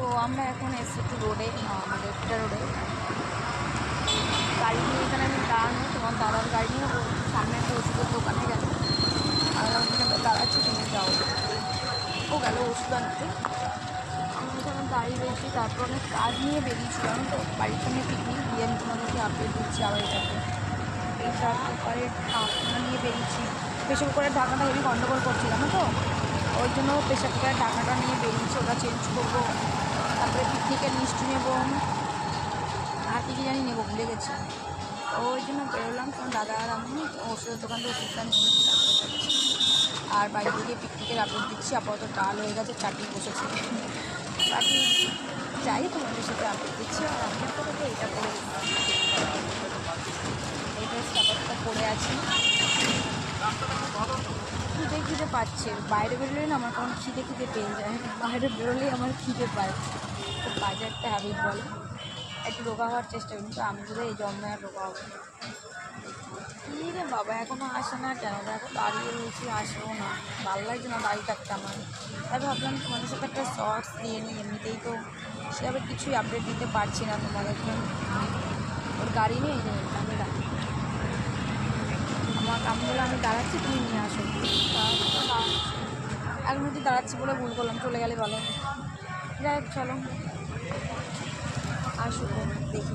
তো আমরা এখন এসেছি একটু রোডে, আমাদের একটা রোডে গাড়ি নিয়ে। এখানে আমি দাঁড়ানো, তোমার দাদার গাড়ি নিয়ে ও সামনে একটা ওষুধের দোকানে গেল। আর ওখানে দাঁড়াচ্ছি, তুমি যাও। ও গেল ওষুধ আনতে, আমি এখানে দাঁড়িয়ে রয়েছি। তারপর অনেক কাজ নিয়ে বেরিয়েছিলাম, তো বাড়ির সামনে পিকনিক দিয়ে আমি তোমাদেরকে আপডেট দিচ্ছি। আবার এইটা কুকারের ঢাকনা নিয়ে বেরিয়েছি। প্রেশার কুকারের ঢাকনাটা হেভি গন্ডগোল করছিলাম তো, ওই জন্য প্রেশার কুকারের ঢাকনাটা নিয়ে বেরিয়েছি, ওটা চেঞ্জ করবো। তারপরে পিকনিকের মিষ্টি নেবো, আর কী জানি নেবো, ভুলে গেছি। ওই জন্য বেরোলাম। তখন দাদা আর আমি ওষুধের দোকান থেকে ওষুধটা নিয়েছি, আর বাড়ি থেকে পিকনিকের আপডেট দিচ্ছি। আপাতত ডাল হয়ে গেছে, চাটনি বসেছে, বাকি যাই তোমাদের সাথে আপডেট দিচ্ছি। আর আমি আপাতত এটা করে এই ড্রেসটা আপাতত পরে আছি। খিদে পাচ্ছে, বাইরে বেরোলেই না আমার কারণ খিদে পেয়ে যায়। বাইরে বেরোলেই আমার খিদে পায়, তো বাজে একটা হ্যাবিট বলে। একটু রোগা হওয়ার চেষ্টা করি, কিন্তু আমি বোধহয় এই জন্মে আর রোগা হবো না। কী রে বাবা, এখনও আসে না কেন? দেখো দাঁড়িয়ে রয়েছি, আসেও না। ভালো লাগছে না দাঁড়িয়ে থাকতে আমার। তাই ভাবলাম তোমাদের সাথে একটা শর্টস দিয়ে নিই, এমনিতেই তো সেভাবে কিছুই আপডেট দিতে পারছি না তোমাদেরকে। ওর গাড়ি নেই, যে আমি আমি বলে আমি দাঁড়াচ্ছি, তুমি নিয়ে আসো। এখন যদি দাঁড়াচ্ছি বলে ভুল করলাম, চলে গেলে ভালো। যাই হোক, চলো আসুক, দেখি।